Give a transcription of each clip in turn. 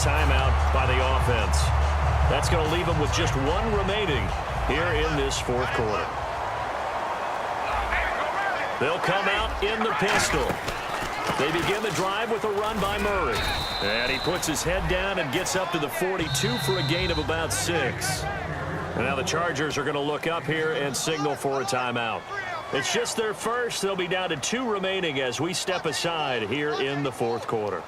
timeout by the offense. That's going to leave them with just one remaining here in this fourth quarter. They'll come out in the pistol. They begin the drive with a run by Murray. And he puts his head down and gets up to the 42 for a gain of about 6. And now the Chargers are going to look up here and signal for a timeout. It's just their first. They'll be down to 2 remaining as we step aside here in the fourth quarter.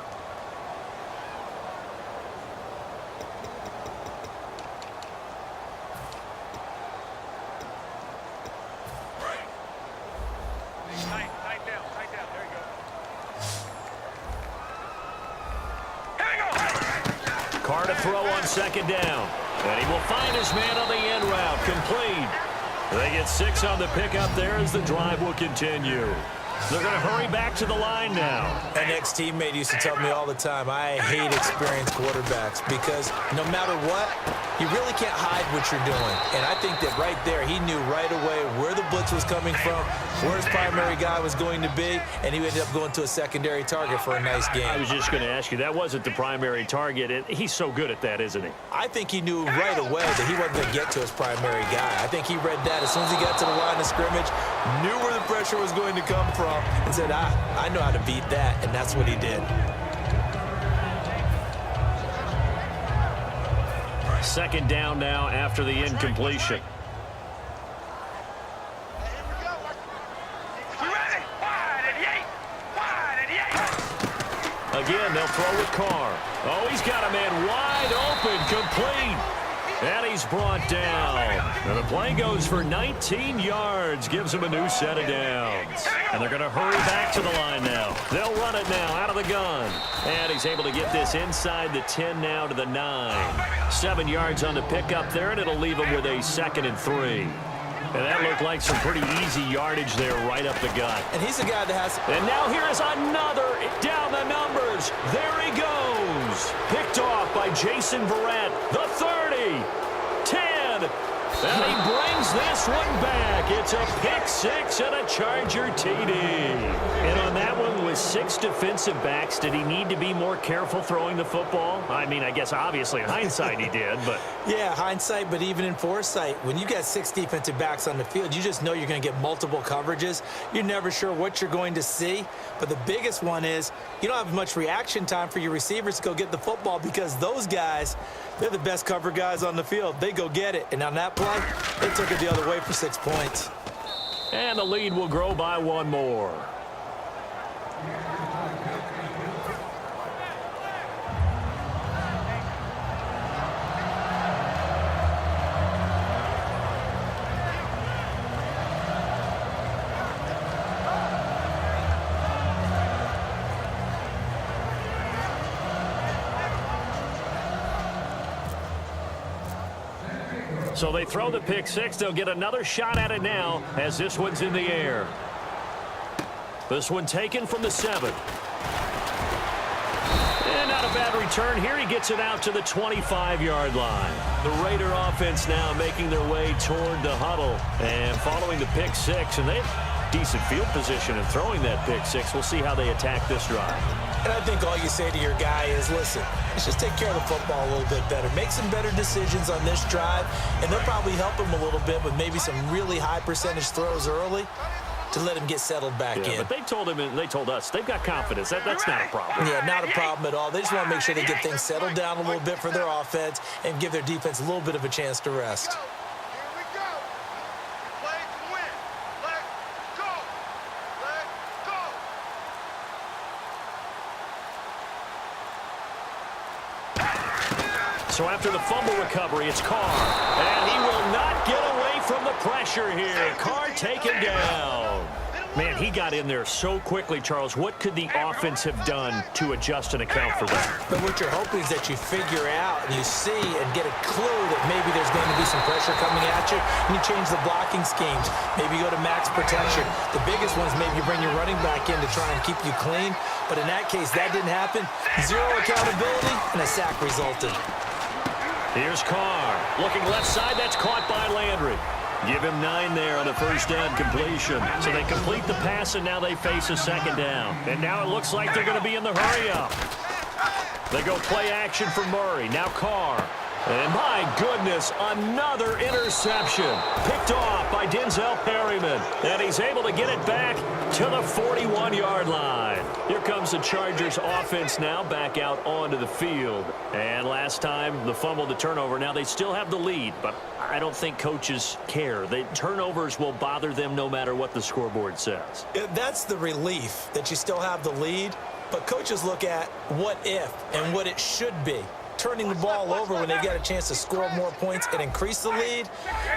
Carr to throw on second down. And he will find his man on the end route. Complete. They get 6 on the pickup there as the drive will continue. They're going to hurry back to the line now. An ex-teammate used to tell me all the time, I hate experienced quarterbacks because no matter what, you really can't hide what you're doing. And I think that right there, he knew right away where the blitz was coming from, where his primary guy was going to be, and he ended up going to a secondary target for a nice game. I was just going to ask you, that wasn't the primary target. And he's so good at that, isn't he? I think he knew right away that he wasn't going to get to his primary guy. I think he read that as soon as he got to the line of scrimmage, knew where the pressure was going to come from, and said, I know how to beat that, and that's what he did. Second down now after the incompletion. Again, they'll throw with Carr. Oh, he's got a man wide open, complete. And he's brought down. And the play goes for 19 yards, gives him a new set of downs. And they're going to hurry back to the line now. They'll run it now out of the gun. And he's able to get this inside the 10 now to the 9. 7 yards on the pickup there, and it'll leave him with a 2nd and 3. And that looked like some pretty easy yardage there right up the gut. And he's a guy that has... And now here is another down the numbers. There he goes. Picked off by Jason Verrett. The 30. 10. And he brings this one back. It's a pick 6 and a Charger TD. And on that one with 6 defensive backs, did he need to be more careful throwing the football? I mean, I guess obviously in hindsight he did, but... Yeah, hindsight, but even in foresight, when you got 6 defensive backs on the field, you just know you're going to get multiple coverages. You're never sure what you're going to see. But the biggest one is you don't have much reaction time for your receivers to go get the football because those guys, they're the best cover guys on the field. They go get it. And on that play, they took it the other way for 6 points. And the lead will grow by 1 more. So they throw the pick 6. They'll get another shot at it now as this one's in the air. This one taken from the 7. And not a bad return here. He gets it out to the 25-yard line. The Raider offense now making their way toward the huddle and following the pick 6. And they have decent field position in throwing that pick 6. We'll see how they attack this drive. And I think all you say to your guy is, listen, let's just take care of the football a little bit better. Make some better decisions on this drive, and they'll probably help him a little bit with maybe some really high percentage throws early to let him get settled back in. But they told him and they told us they've got confidence. That's not a problem. Yeah, not a problem at all. They just want to make sure they get things settled down a little bit for their offense and give their defense a little bit of a chance to rest. So after the fumble recovery, it's Carr. And he will not get away from the pressure here. Carr taken down. Man, he got in there so quickly, Charles. What could the offense have done to adjust and account for that? But what you're hoping is that you figure out and you see and get a clue that maybe there's going to be some pressure coming at you, and you change the blocking schemes. Maybe you go to max protection. The biggest one is maybe you bring your running back in to try and keep you clean. But in that case, that didn't happen. 0 accountability, and a sack resulted. Here's Carr. Looking left side. That's caught by Landry. Give him 9 there on the first down completion. So they complete the pass, and now they face a second down. And now it looks like they're going to be in the hurry-up. They go play action for Murray. Now Carr. And my goodness, another interception. Picked off by Denzel Perryman. And he's able to get it back to the 41-yard line. Here comes the Chargers offense now back out onto the field. And last time, the fumble to turnover. Now they still have the lead, but I don't think coaches care. The turnovers will bother them no matter what the scoreboard says. That's the relief that you still have the lead. But coaches look at what if and what it should be. Turning the ball over when they've got a chance to score more points and increase the lead,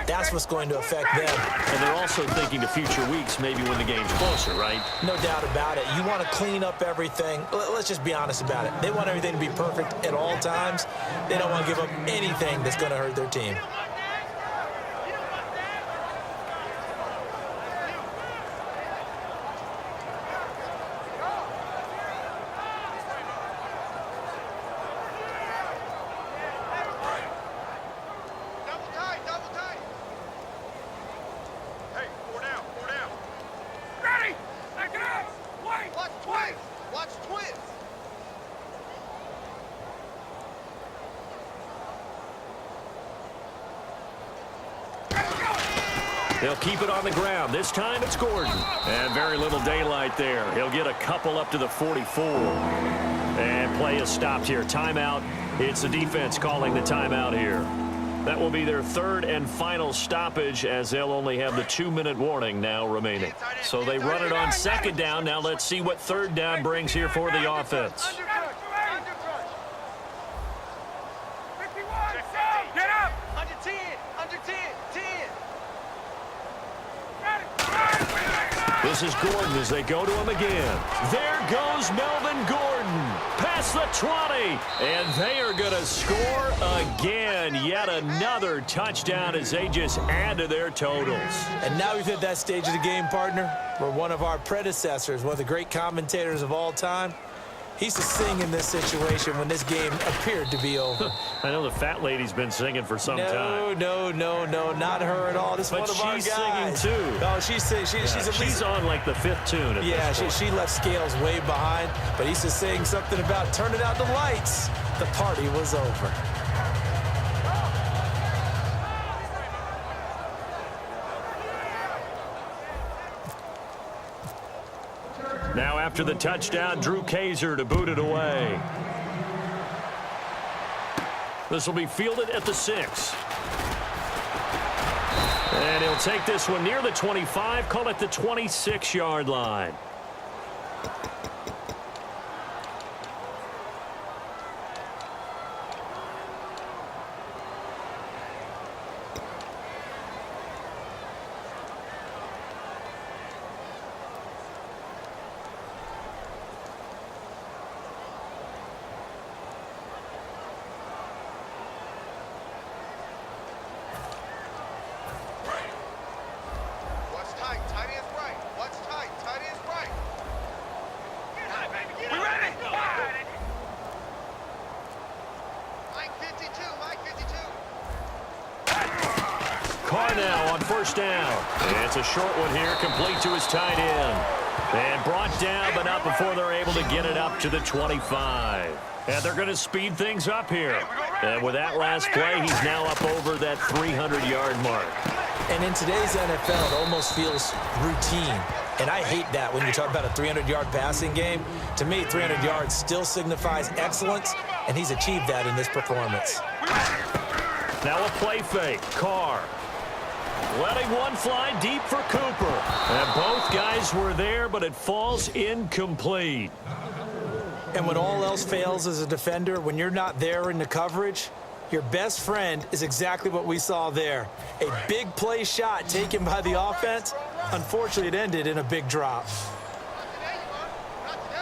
that's what's going to affect them. And they're also thinking to future weeks, maybe when the game's closer, right? No doubt about it. You want to clean up everything. Let's just be honest about it. They want everything to be perfect at all times. They don't want to give up anything that's going to hurt their team. They'll keep it on the ground. This time it's Gordon. And very little daylight there. He'll get a couple up to the 44. And play is stopped here. Timeout. It's the defense calling the timeout here. That will be their third and final stoppage as they'll only have the 2-minute warning now remaining. So they run it on second down. Now let's see what third down brings here for the offense. This is Gordon as they go to him again. There goes Melvin Gordon. Past the 20. And they are going to score again. Yet another touchdown as they just add to their totals. And now we've hit that stage of the game, partner, where one of our predecessors, one of the great commentators of all time, he used to sing in this situation when this game appeared to be over. I know the fat lady's been singing for some time. No, not her at all. This is one of our guys. But she's singing too. Oh, she's on like the 5th tune. Yeah, she left Scales way behind, but he used to sing something about turning out the lights. The party was over. Now after the touchdown, Drew Kaiser to boot it away. This will be fielded at the 6. And he'll take this one near the 25, call it the 26-yard line. Carr now on first down. And it's a short one here, complete to his tight end. And brought down, but not before they're able to get it up to the 25. And they're going to speed things up here. And with that last play, he's now up over that 300-yard mark. And in today's NFL, it almost feels routine. And I hate that when you talk about a 300-yard passing game. To me, 300 yards still signifies excellence, and he's achieved that in this performance. Now a play fake. Carr letting one fly deep for Cooper. And both guys were there, but it falls incomplete. And when all else fails as a defender, when you're not there in the coverage, your best friend is exactly what we saw there. A big play shot taken by the offense. Unfortunately, it ended in a big drop.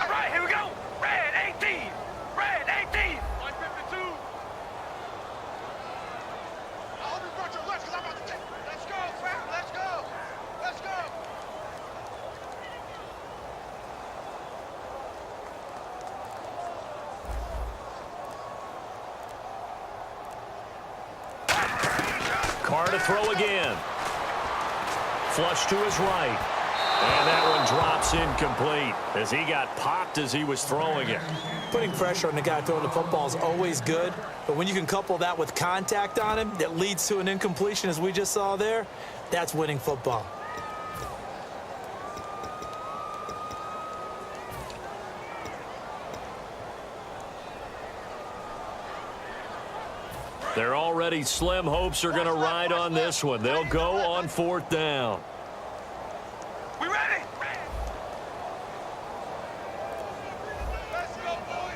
All right, here we go. Red 18. Red 18. 152. Let's go, fam. Let's go. Let's go. Carr to throw again. Flush to his right. And that one drops incomplete as he got popped as he was throwing it. Putting pressure on the guy throwing the football is always good, but when you can couple that with contact on him that leads to an incompletion, as we just saw there, that's winning football. Their already slim hopes are going to ride on this one. They'll go on 4th down. We ready? Let's go, boys.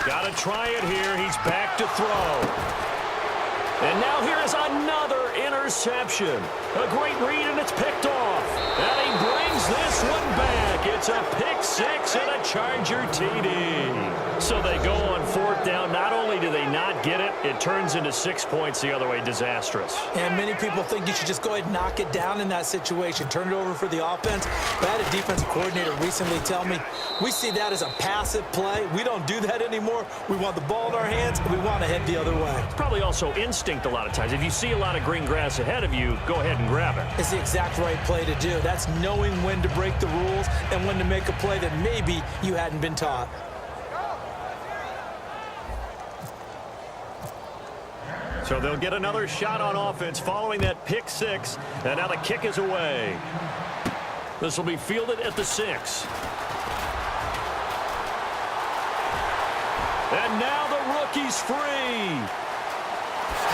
Got to try it here. He's back to throw. And now here is another interception. A great read, and it's picked off. And he brings this one back. It's a pick 6 and a Charger TD. So they go on 4th down. Not only do they not get it, it turns into 6 points the other way. Disastrous. And many people think you should just go ahead and knock it down in that situation. Turn it over for the offense. But I had a defensive coordinator recently tell me, we see that as a passive play. We don't do that anymore. We want the ball in our hands, and we want to head the other way. It's probably also instinct a lot of times. If you see a lot of green grass ahead of you, go ahead and grab it. It's the exact right play to do. That's knowing when to break the rules and when to make a play that maybe you hadn't been taught. So they'll get another shot on offense following that pick 6. And now the kick is away. This will be fielded at the 6. And now the rookie's free.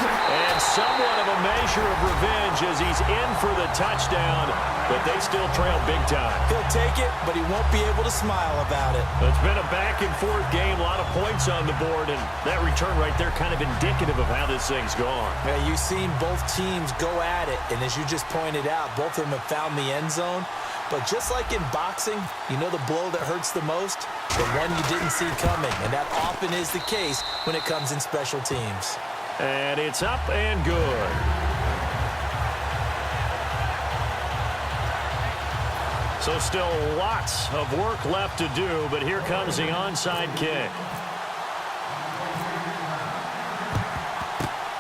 And somewhat of a measure of revenge as he's in for the touchdown, but they still trail big time. He'll take it, but he won't be able to smile about it. It's been a back-and-forth game, a lot of points on the board, and that return right there kind of indicative of how this thing's gone. Yeah, you've seen both teams go at it, and as you just pointed out, both of them have found the end zone. But just like in boxing, you know the blow that hurts the most? The one you didn't see coming, and that often is the case when it comes in special teams. And it's up and good. So still lots of work left to do, but here comes the onside kick.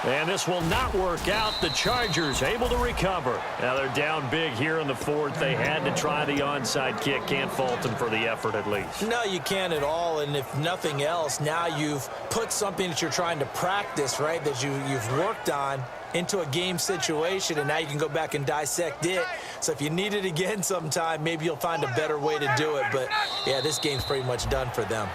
And this will not work out. The Chargers able to recover. Now they're down big here in the 4th. They had to try the onside kick. Can't fault them for the effort at least. No, you can't at all. And if nothing else, now you've put something that you're trying to practice, right, that you've worked on into a game situation, and now you can go back and dissect it. So if you need it again sometime, maybe you'll find a better way to do it. But, yeah, this game's pretty much done for them.